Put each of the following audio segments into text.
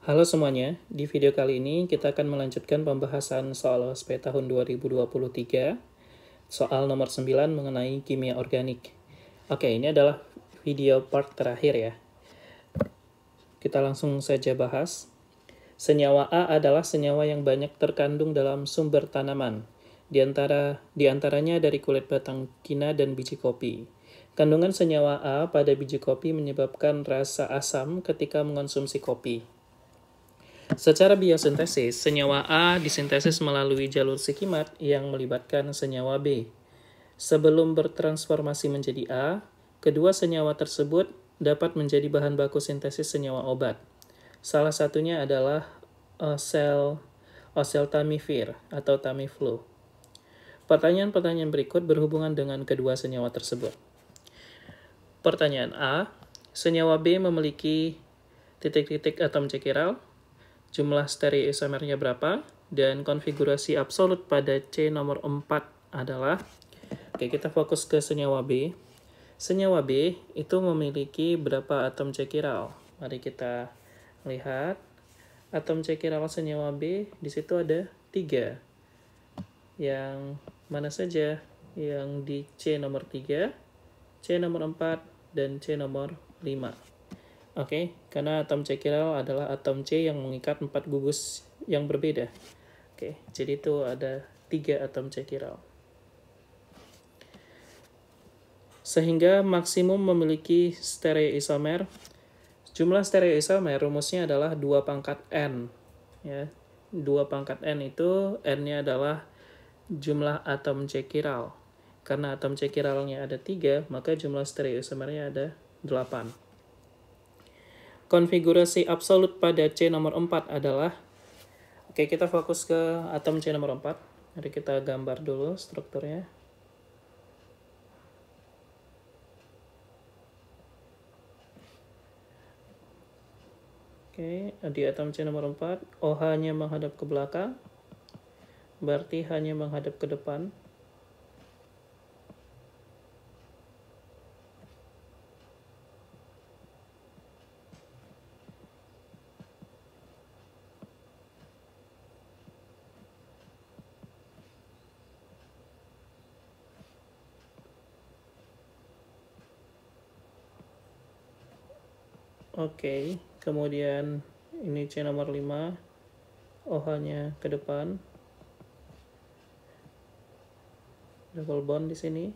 Halo semuanya, di video kali ini kita akan melanjutkan pembahasan soal OSP tahun 2023, soal nomor 9 mengenai kimia organik. Oke, ini adalah video part terakhir ya. Kita langsung saja bahas. Senyawa A adalah senyawa yang banyak terkandung dalam sumber tanaman, di antaranya dari kulit batang kina dan biji kopi. Kandungan senyawa A pada biji kopi menyebabkan rasa asam ketika mengonsumsi kopi. Secara biosintesis, senyawa A disintesis melalui jalur sikimat yang melibatkan senyawa B. Sebelum bertransformasi menjadi A, kedua senyawa tersebut dapat menjadi bahan baku sintesis senyawa obat. Salah satunya adalah oseltamivir atau Tamiflu. Pertanyaan-pertanyaan berikut berhubungan dengan kedua senyawa tersebut. Pertanyaan A, senyawa B memiliki titik-titik atom cekiral, jumlah stereoisomernya berapa, dan konfigurasi absolut pada C nomor 4 adalah, oke, kita fokus ke senyawa B. Senyawa B itu memiliki berapa atom cekiral? Mari kita lihat. Atom cekiral senyawa B di situ ada 3. Yang mana saja? Yang di C nomor 3, C nomor 4, dan C nomor 5. Oke, karena atom cekiral adalah atom C yang mengikat 4 gugus yang berbeda. Oke, jadi itu ada 3 atom cekiral. Sehingga maksimum memiliki stereoisomer. Jumlah stereoisomer rumusnya adalah 2 pangkat N. Ya, 2 pangkat N itu N-nya adalah jumlah atom cekiral. Karena atom cekiralnya ada 3, maka jumlah stereoisomernya ada 8. Konfigurasi absolut pada C nomor 4 adalah, oke, kita fokus ke atom C nomor 4. Mari kita gambar dulu strukturnya. Oke, di atom C nomor 4, OH-nya menghadap ke belakang, berarti H-nya menghadap ke depan. Oke, kemudian ini C nomor 5, OH-nya ke depan. Double bond di sini.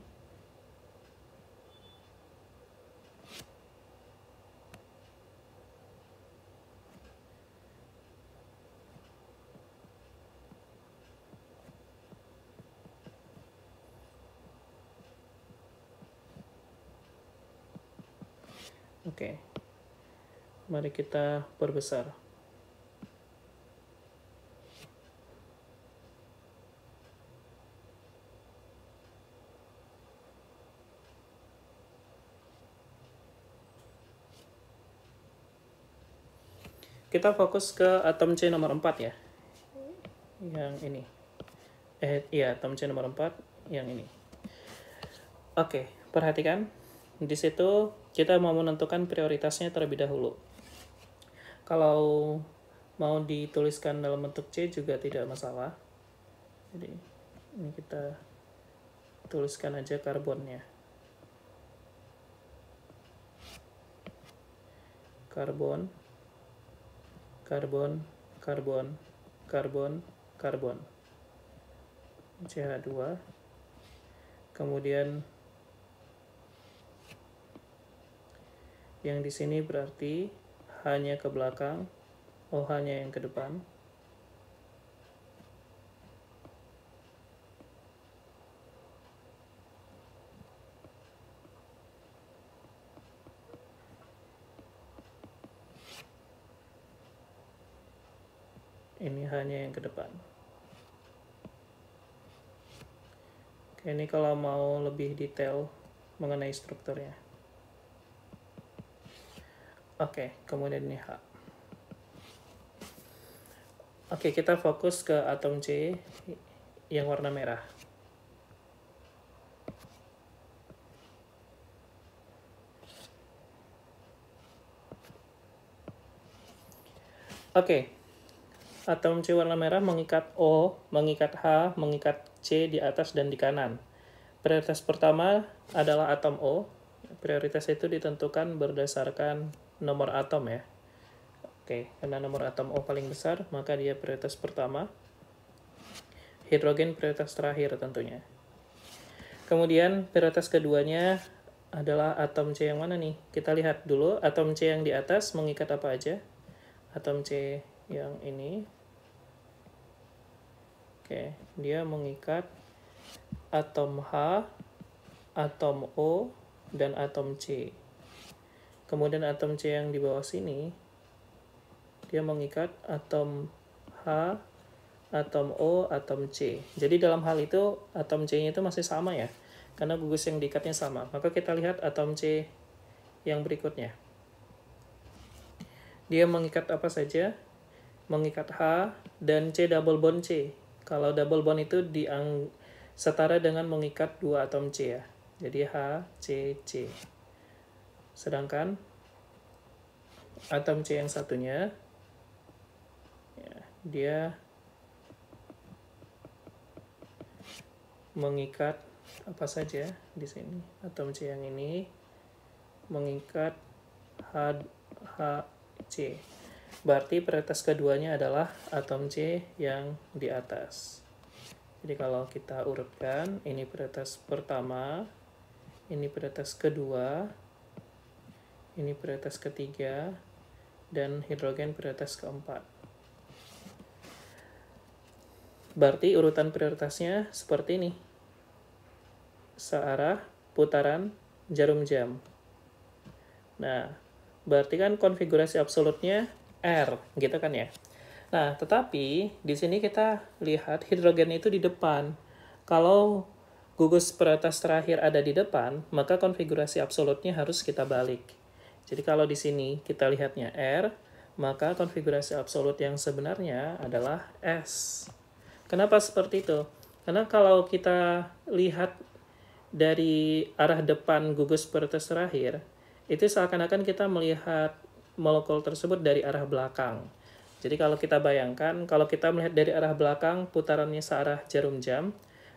Oke. Mari kita perbesar. Kita fokus ke atom C nomor 4 ya. Yang ini. Iya, atom C nomor 4 yang ini. Oke, perhatikan. Di situ kita mau menentukan prioritasnya terlebih dahulu. Kalau mau dituliskan dalam bentuk C juga tidak masalah. Jadi ini kita tuliskan aja karbonnya. Karbon, karbon, karbon, karbon, karbon. CH2. Kemudian yang di sini berarti H-nya ke belakang, OH-nya yang ke depan. Ini H-nya yang ke depan. Oke, ini kalau mau lebih detail mengenai strukturnya. Oke, kemudian ini H. Oke, kita fokus ke atom C yang warna merah. Oke. Atom C warna merah mengikat O, mengikat H, mengikat C di atas dan di kanan. Prioritas pertama adalah atom O. Prioritas itu ditentukan berdasarkan nomor atom ya. Oke, karena nomor atom O paling besar, maka dia prioritas pertama. Hidrogen prioritas terakhir tentunya. Kemudian prioritas keduanya adalah atom C yang mana nih? Kita lihat dulu atom C yang di atas mengikat apa aja. Atom C yang ini. Oke, dia mengikat atom H, atom O, dan atom C. Kemudian atom C yang di bawah sini, dia mengikat atom H, atom O, atom C. Jadi dalam hal itu, atom C-nya itu masih sama ya, karena gugus yang diikatnya sama. Maka kita lihat atom C yang berikutnya. Dia mengikat apa saja? Mengikat H dan C double bond C. Kalau double bond itu setara dengan mengikat dua atom C ya. Jadi H, C, C. Sedangkan atom C yang satunya, ya, dia mengikat apa saja di sini. Atom C yang ini mengikat H, C. Berarti prioritas keduanya adalah atom C yang di atas. Jadi kalau kita urutkan, ini prioritas pertama, ini prioritas kedua, ini prioritas ketiga, dan hidrogen prioritas keempat. Berarti urutan prioritasnya seperti ini. Searah, putaran, jarum jam. Nah, berarti kan konfigurasi absolutnya R, gitu kan ya. Nah, tetapi di sini kita lihat hidrogen itu di depan. Kalau gugus prioritas terakhir ada di depan, maka konfigurasi absolutnya harus kita balik. Jadi kalau di sini kita lihatnya R, maka konfigurasi absolut yang sebenarnya adalah S. Kenapa seperti itu? Karena kalau kita lihat dari arah depan gugus prioritas terakhir, itu seakan-akan kita melihat molekul tersebut dari arah belakang. Jadi kalau kita bayangkan, kalau kita melihat dari arah belakang, putarannya searah jarum jam,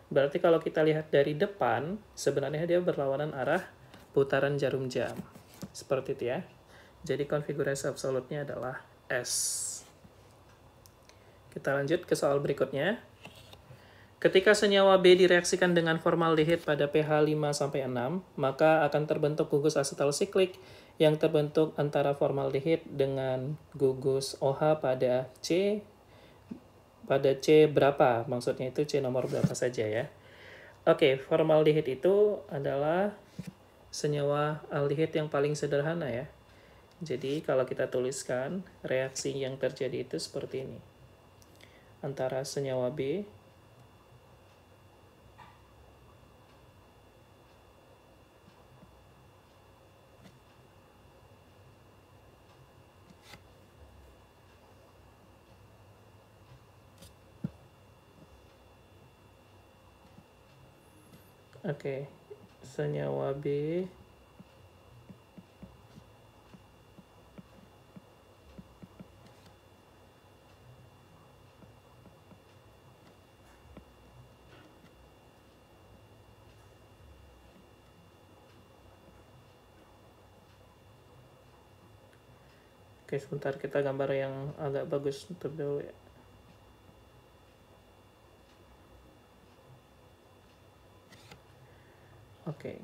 berarti kalau kita lihat dari depan, sebenarnya dia berlawanan arah putaran jarum jam. Seperti itu ya. Jadi konfigurasi absolutnya adalah S. Kita lanjut ke soal berikutnya. Ketika senyawa B direaksikan dengan formaldehid pada pH 5-6, maka akan terbentuk gugus asetal siklik yang terbentuk antara formaldehid dengan gugus OH pada C berapa? Maksudnya itu C nomor berapa saja ya. Oke, formaldehid itu adalah senyawa aldehid yang paling sederhana ya. Jadi kalau kita tuliskan, reaksi yang terjadi itu seperti ini. Antara senyawa B senyawa B Oke, sebentar kita gambar yang agak bagus dulu ya. Oke.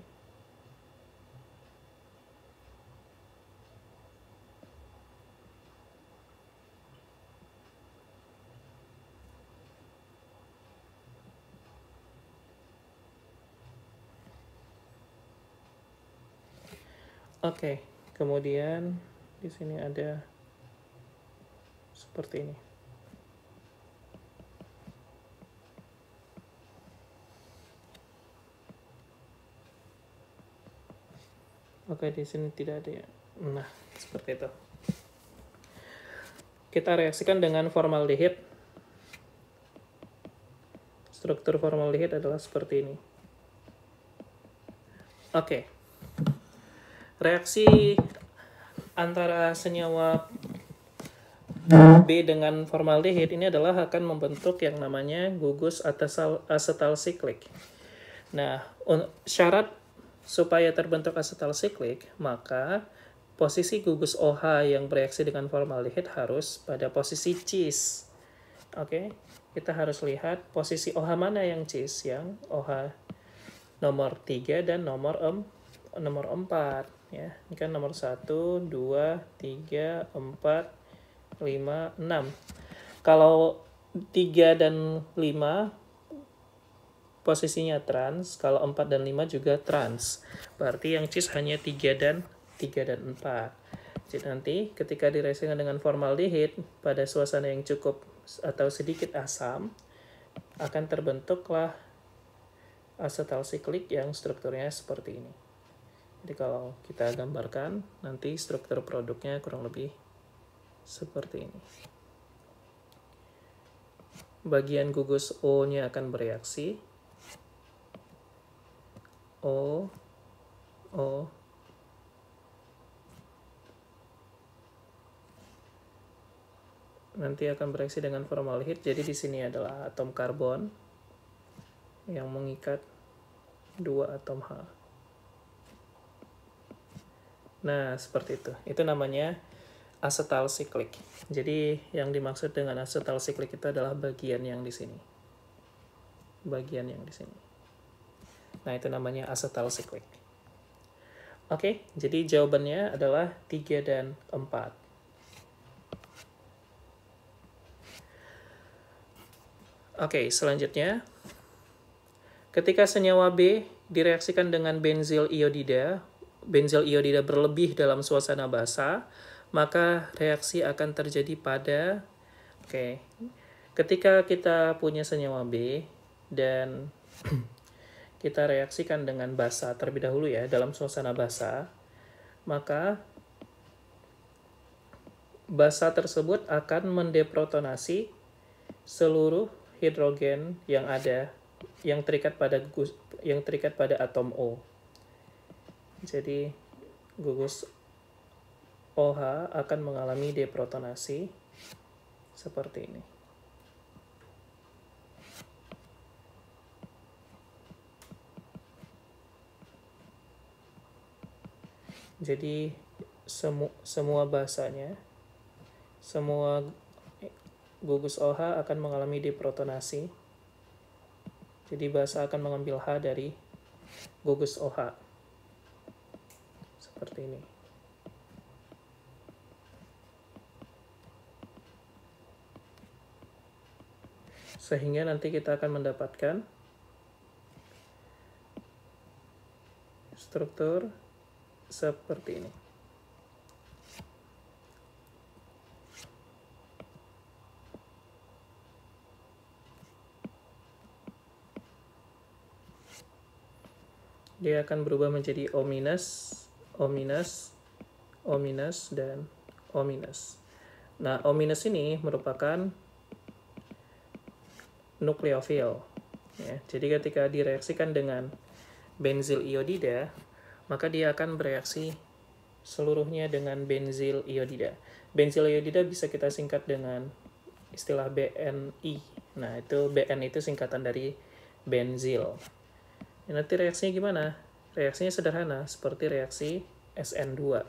Oke, kemudian di sini ada seperti ini. Oke, di sini tidak ada ya. Nah, seperti itu. Kita reaksikan dengan formaldehid. Struktur formaldehid adalah seperti ini. Oke. Reaksi antara senyawa B dengan formaldehid ini adalah akan membentuk yang namanya gugus asetalsiklik. Nah, syarat supaya terbentuk asetalsiklik, maka posisi gugus OH yang bereaksi dengan formaldehid harus pada posisi cis. Oke, kita harus lihat posisi OH mana yang cis, yang OH nomor 3 dan nomor 4 ya. Ini kan nomor 1, 2, 3, 4, 5, 6. Kalau 3 dan 5 posisinya trans, kalau 4 dan 5 juga trans. Berarti yang cis hanya 3 dan 4. Jadi nanti ketika direaksikan dengan formaldehid pada suasana yang cukup atau sedikit asam, akan terbentuklah asetalsiklik yang strukturnya seperti ini. Jadi kalau kita gambarkan, nanti struktur produknya kurang lebih seperti ini. Bagian gugus O-nya akan bereaksi. O. Nanti akan bereaksi dengan formaldehid. Jadi di sini adalah atom karbon yang mengikat 2 atom H. Nah, seperti itu. Itu namanya asetalsiklik. Jadi yang dimaksud dengan asetalsiklik itu adalah bagian yang di sini. Bagian yang di sini. Nah, itu namanya asetalsiklik. Oke, jadi jawabannya adalah 3 dan 4. Oke, selanjutnya. Ketika senyawa B direaksikan dengan benzil iodida berlebih dalam suasana basah, maka reaksi akan terjadi pada ketika kita punya senyawa B dan kita reaksikan dengan basah terlebih dahulu ya, dalam suasana basah, maka basah tersebut akan mendeprotonasi seluruh hidrogen yang ada yang terikat pada atom O. Jadi gugus OH akan mengalami deprotonasi seperti ini. Jadi semua basanya, semua gugus OH akan mengalami deprotonasi. Jadi basa akan mengambil H dari gugus OH. Seperti ini. Sehingga nanti kita akan mendapatkan struktur seperti ini. Dia akan berubah menjadi O-, O-, O-, dan O-. Nah, O- ini merupakan nukleofil. Ya, jadi ketika direaksikan dengan benzil iodida, maka dia akan bereaksi seluruhnya dengan benzil iodida. Benzil iodida bisa kita singkat dengan istilah BNI. Nah, itu BN itu singkatan dari benzil. Nanti reaksinya gimana? Reaksinya sederhana, seperti reaksi SN2.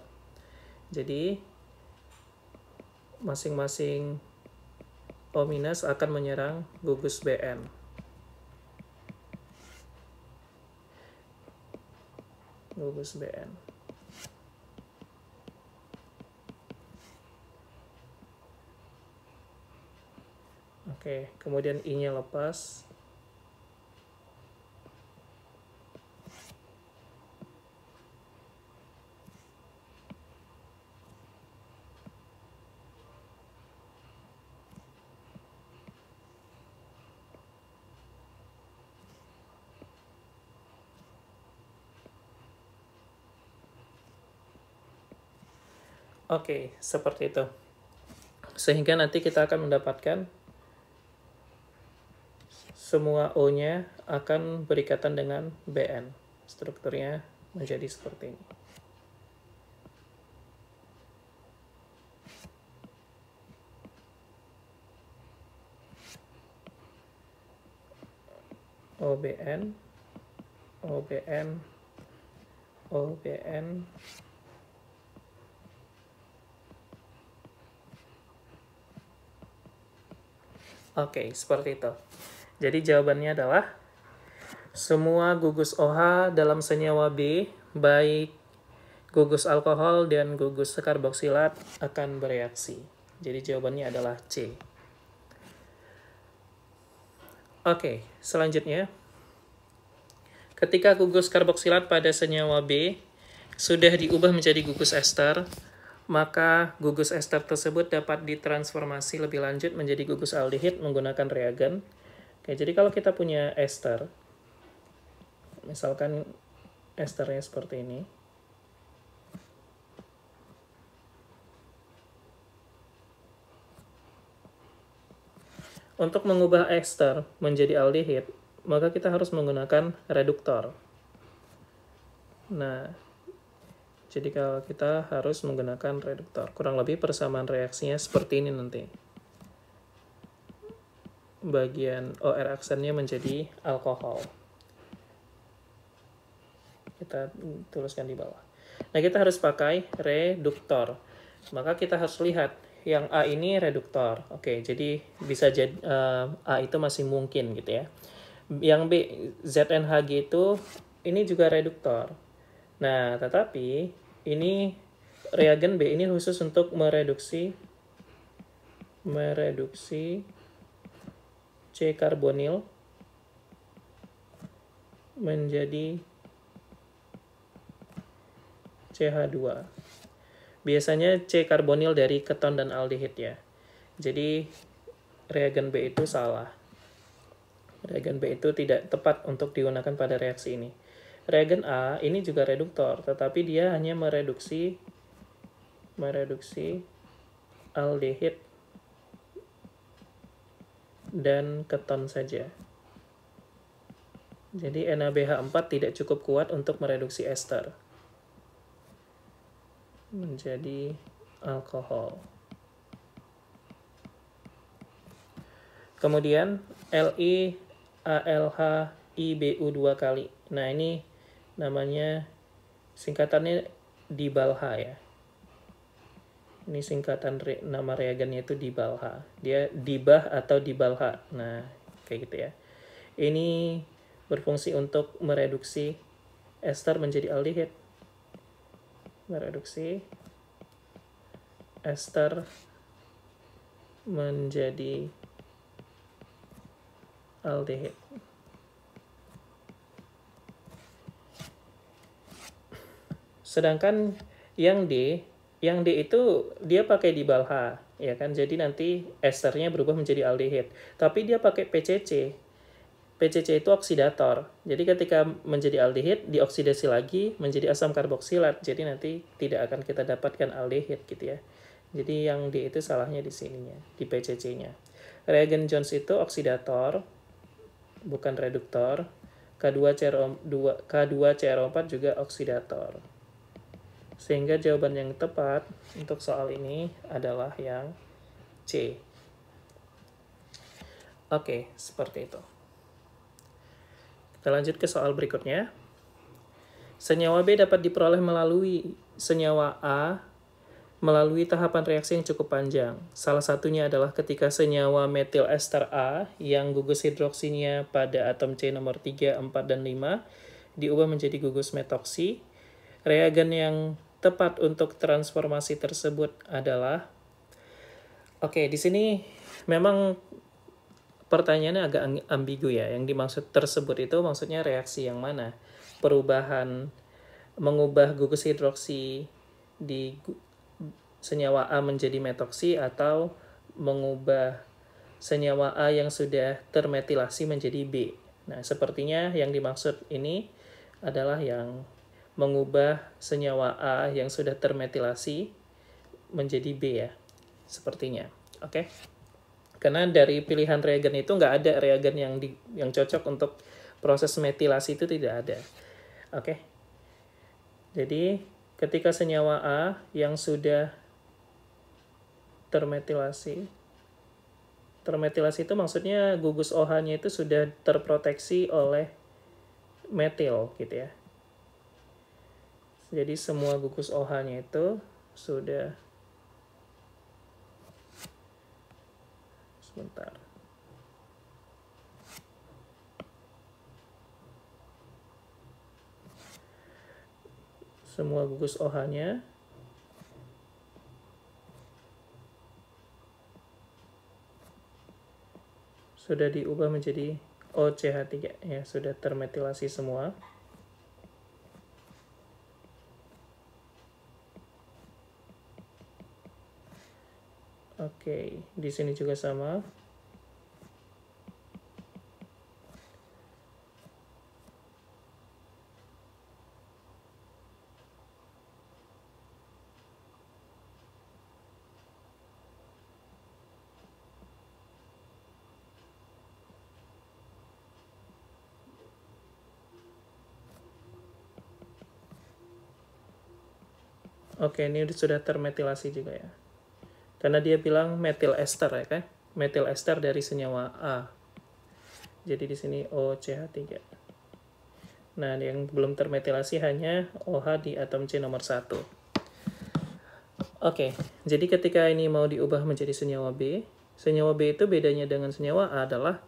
Jadi, masing-masing O- akan menyerang gugus BN. Gugus BN. Oke, kemudian I-nya lepas. Oke, seperti itu. Sehingga nanti kita akan mendapatkan semua O-nya akan berikatan dengan BN. Strukturnya menjadi seperti ini. OBN, OBN, OBN. Oke, seperti itu. Jadi jawabannya adalah semua gugus OH dalam senyawa B, baik gugus alkohol dan gugus karboksilat akan bereaksi. Jadi jawabannya adalah C. Oke, selanjutnya. Ketika gugus karboksilat pada senyawa B sudah diubah menjadi gugus ester, maka gugus ester tersebut dapat ditransformasi lebih lanjut menjadi gugus aldehid menggunakan reagen. Oke, jadi kalau kita punya ester, misalkan esternya seperti ini. Untuk mengubah ester menjadi aldehid, maka kita harus menggunakan reduktor. Nah, jadi kalau kita harus menggunakan reduktor, kurang lebih persamaan reaksinya seperti ini nanti. Bagian OR aksennya menjadi alkohol. Kita tuliskan di bawah. Nah, kita harus pakai reduktor. Maka kita harus lihat yang A ini reduktor. Oke, jadi bisa jadi A itu masih mungkin gitu ya. Yang B, ZNHG itu ini juga reduktor. Nah, tetapi ini reagen B ini khusus untuk mereduksi C-karbonil menjadi CH2. Biasanya C-karbonil dari keton dan aldehid ya. Jadi reagen B itu salah. Reagen B itu tidak tepat untuk digunakan pada reaksi ini. Reagen A ini juga reduktor, tetapi dia hanya mereduksi aldehid dan keton saja. Jadi NaBH4 tidak cukup kuat untuk mereduksi ester menjadi alkohol. Kemudian LiAlHIBu 2 kali. Nah, ini namanya singkatannya DIBALH ya. Ini singkatan nama reagennya itu DIBALH. Dia dibah atau DIBALH. Nah, kayak gitu ya. Ini berfungsi untuk mereduksi ester menjadi aldehid. Mereduksi ester menjadi aldehid. Sedangkan yang D itu dia pakai DIBALH, ya kan? Jadi nanti esternya berubah menjadi aldehid. Tapi dia pakai PCC. PCC itu oksidator. Jadi ketika menjadi aldehid dioksidasi lagi menjadi asam karboksilat. Jadi nanti tidak akan kita dapatkan aldehid gitu ya. Jadi yang D itu salahnya di sininya, di PCC-nya. Reagen Jones itu oksidator, bukan reduktor. K2CR4 juga oksidator. Sehingga jawaban yang tepat untuk soal ini adalah yang C. Oke, seperti itu. Kita lanjut ke soal berikutnya. Senyawa B dapat diperoleh melalui senyawa A melalui tahapan reaksi yang cukup panjang. Salah satunya adalah ketika senyawa metil ester A yang gugus hidroksinya pada atom C nomor 3, 4, dan 5 diubah menjadi gugus metoksi. Reagen yang tepat untuk transformasi tersebut adalah di sini memang pertanyaannya agak ambigu ya. Yang dimaksud tersebut itu maksudnya reaksi yang mana? Perubahan mengubah gugus hidroksi di senyawa A menjadi metoksi atau mengubah senyawa A yang sudah termetilasi menjadi B. Nah, sepertinya yang dimaksud ini adalah yang mengubah senyawa A yang sudah termetilasi menjadi B ya. Sepertinya. Oke. Karena dari pilihan reagen itu nggak ada reagen yang cocok untuk proses metilasi itu tidak ada. Oke. Jadi ketika senyawa A yang sudah termetilasi Termetilasi itu maksudnya gugus OH-nya itu sudah terproteksi oleh metil gitu ya. Jadi semua gugus OH-nya itu sudah, sebentar. Semua gugus OH-nya sudah diubah menjadi OCH3 ya, sudah termetilasi semua. Oke, di sini juga sama. Oke, ini sudah termetilasi juga ya. Karena dia bilang metil ester ya kan? Metil ester dari senyawa A. Jadi di sini OCH3. Nah, yang belum termetilasi hanya OH di atom C nomor 1. Oke, jadi ketika ini mau diubah menjadi senyawa B itu bedanya dengan senyawa A adalah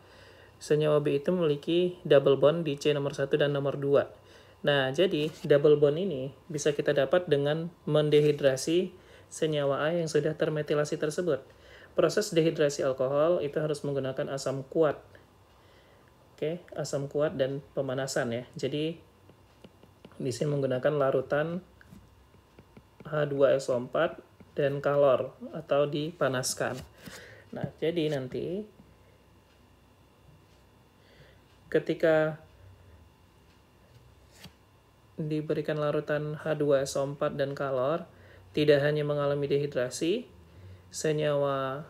senyawa B itu memiliki double bond di C nomor 1 dan nomor 2. Nah, jadi double bond ini bisa kita dapat dengan mendehidrasi senyawa A yang sudah termetilasi tersebut. Proses dehidrasi alkohol itu harus menggunakan asam kuat. Oke, asam kuat dan pemanasan ya. Jadi di sini menggunakan larutan H2SO4 dan kalor atau dipanaskan. Nah, jadi nanti ketika diberikan larutan H2SO4 dan kalor, tidak hanya mengalami dehidrasi, senyawa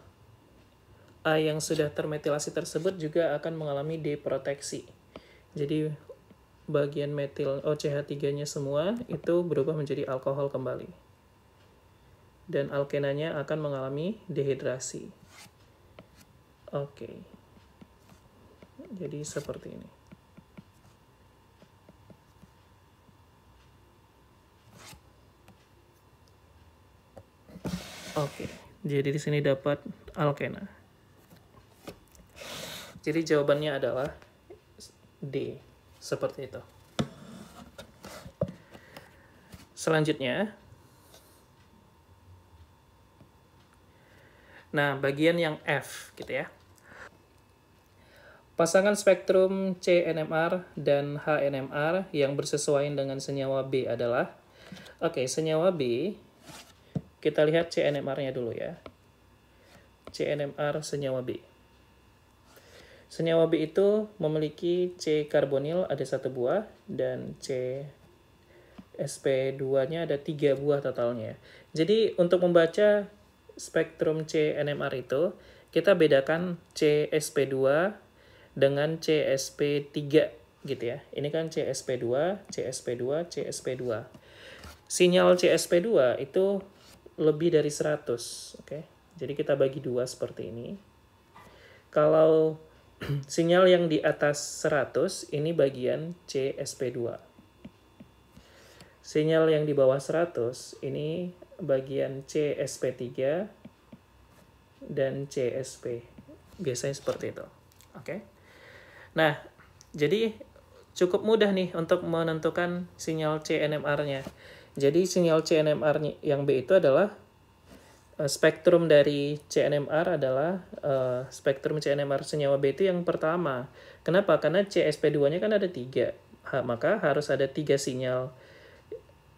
A yang sudah termetilasi tersebut juga akan mengalami deproteksi. Jadi bagian metil OCH3-nya semua itu berubah menjadi alkohol kembali. Dan alkenanya akan mengalami dehidrasi. Oke. Jadi seperti ini. Oke. Jadi di sini dapat alkena. Jadi jawabannya adalah D. Seperti itu. Selanjutnya, nah bagian yang F gitu ya. Pasangan spektrum CNMR dan HNMR yang bersesuaian dengan senyawa B adalah, senyawa B, kita lihat CNMR-nya dulu ya. CNMR senyawa B. Senyawa B itu memiliki C karbonil ada 1 buah dan C sp2-nya ada 3 buah totalnya. Jadi untuk membaca spektrum CNMR itu, kita bedakan CsP2 dengan CsP3 gitu ya. Ini kan CsP2, CsP2, CsP2. Sinyal CsP2 itu lebih dari 100, oke. Jadi kita bagi 2 seperti ini. Kalau sinyal yang di atas 100 ini bagian CsP2. Sinyal yang di bawah 100 ini bagian CsP3 dan CsP. Biasanya seperti itu. Oke. Nah, jadi cukup mudah nih untuk menentukan sinyal CNMR-nya. Jadi sinyal CNMR yang B itu adalah spektrum dari CNMR adalah spektrum CNMR senyawa B itu yang pertama. Kenapa? Karena CsP2-nya kan ada 3. Maka harus ada 3 sinyal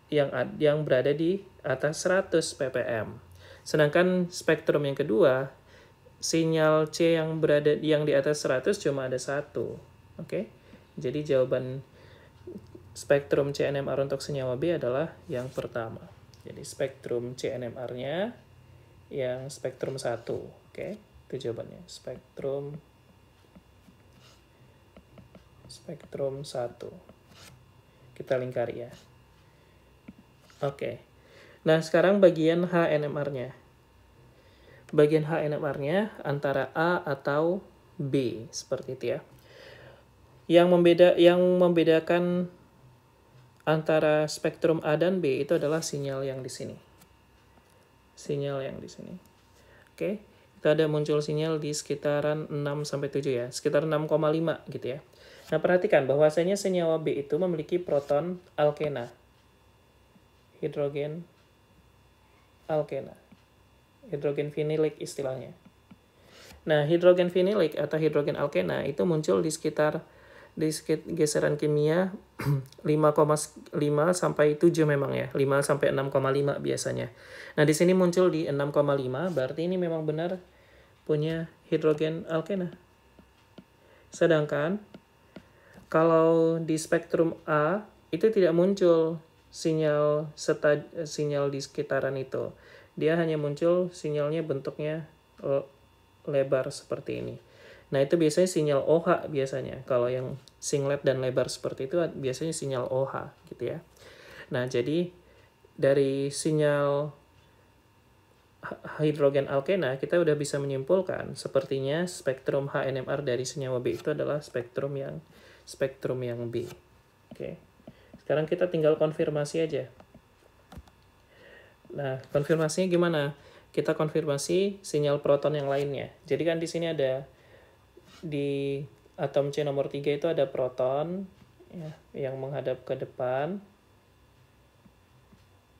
yang berada di atas 100 ppm. Sedangkan spektrum yang kedua, sinyal C yang di atas 100 cuma ada 1. Oke. Jadi jawaban spektrum CNMR untuk senyawa B adalah yang pertama. Jadi spektrum CNMR-nya yang spektrum 1. Oke. Itu jawabannya. Spektrum 1. Kita lingkari ya. Oke. Nah, sekarang bagian HNMR-nya. bagian HNMR-nya antara A atau B, seperti itu ya. Yang membedakan antara spektrum A dan B itu adalah sinyal yang di sini. Sinyal yang di sini. Oke, itu ada muncul sinyal di sekitaran 6 sampai 7 ya, sekitar 6,5 gitu ya. Nah, perhatikan bahwasanya senyawa B itu memiliki proton alkena. Hidrogen alkena. Hidrogen vinilik istilahnya. Nah, hidrogen vinilik atau hidrogen alkena itu muncul di sekitar geseran kimia 5,5 sampai 7 memang ya. 5 sampai 6,5 biasanya. Nah, di sini muncul di 6,5, berarti ini memang benar punya hidrogen alkena. Sedangkan kalau di spektrum A itu tidak muncul sinyal di sekitaran itu. Dia hanya muncul sinyalnya bentuknya lebar seperti ini. Nah, itu biasanya sinyal OH biasanya. Kalau yang singlet dan lebar seperti itu biasanya sinyal OH gitu ya. Nah, jadi dari sinyal hidrogen alkena kita udah bisa menyimpulkan sepertinya spektrum HNMR dari senyawa B itu adalah spektrum yang B. Oke. Sekarang kita tinggal konfirmasi aja. Nah, konfirmasinya gimana? Kita konfirmasi sinyal proton yang lainnya. Jadi kan di sini ada di atom C nomor 3 itu ada proton ya, yang menghadap ke depan.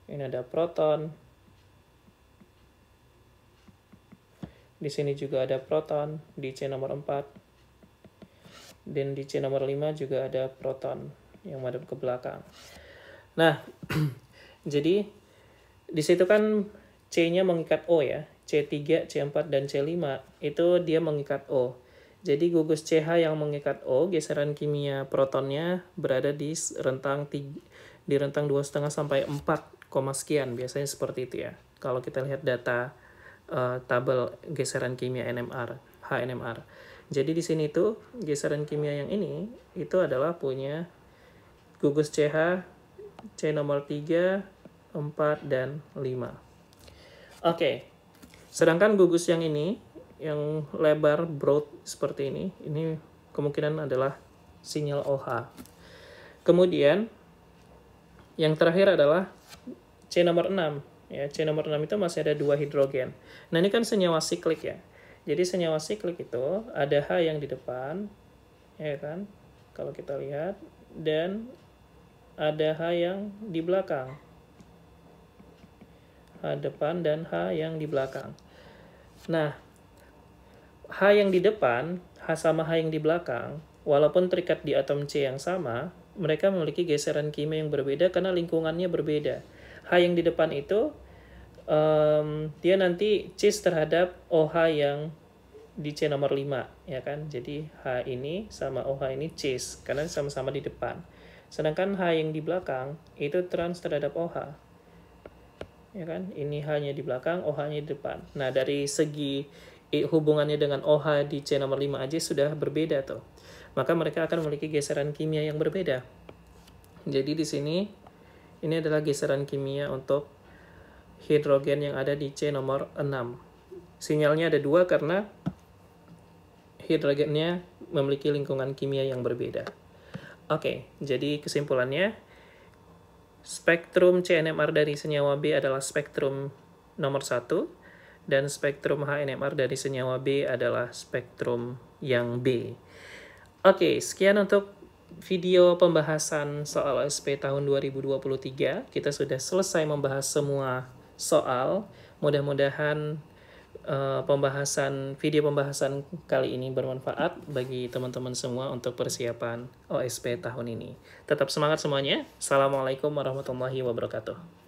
Ini ada proton. Di sini juga ada proton di C nomor 4. Dan di C nomor 5 juga ada proton yang menghadap ke belakang. Nah, jadi di situ kan C-nya mengikat O ya. C3, C4, dan C5 itu dia mengikat O. Jadi gugus CH yang mengikat O, geseran kimia protonnya berada di rentang 2,5 sampai 4, sekian. Biasanya seperti itu ya. Kalau kita lihat data tabel geseran kimia HNMR. Jadi di sini tuh geseran kimia yang ini itu adalah punya gugus CH C nomor 3, 4, dan 5. Oke. Sedangkan gugus yang ini yang lebar broad seperti ini kemungkinan adalah sinyal OH. Kemudian yang terakhir adalah C nomor 6. Ya, C nomor 6 itu masih ada 2 hidrogen. Nah, ini kan senyawa siklik ya. Jadi senyawa siklik itu ada H yang di depan, ya kan? Kalau kita lihat, dan ada H yang di belakang. H depan dan H yang di belakang. Nah, H yang di depan, H sama H yang di belakang, walaupun terikat di atom C yang sama, mereka memiliki geseran kimia yang berbeda karena lingkungannya berbeda. H yang di depan itu dia nanti cis terhadap OH yang di C nomor 5 ya kan. Jadi H ini sama OH ini cis karena sama-sama di depan. Sedangkan H yang di belakang itu trans terhadap OH. Ya kan? Ini H-nya di belakang, OH-nya di depan. Nah, dari segi hubungannya dengan OH di C nomor 5 aja sudah berbeda tuh. Maka mereka akan memiliki geseran kimia yang berbeda. Jadi di sini ini adalah geseran kimia untuk hidrogen yang ada di C nomor 6. Sinyalnya ada 2 karena hidrogennya memiliki lingkungan kimia yang berbeda. Oke, jadi kesimpulannya, spektrum CNMR dari senyawa B adalah spektrum nomor 1, dan spektrum HNMR dari senyawa B adalah spektrum yang B. Oke, sekian untuk video pembahasan soal OSP tahun 2023. Kita sudah selesai membahas semua soal. Mudah-mudahan video pembahasan kali ini bermanfaat bagi teman-teman semua untuk persiapan OSP tahun ini. Tetap semangat semuanya. Assalamualaikum warahmatullahi wabarakatuh.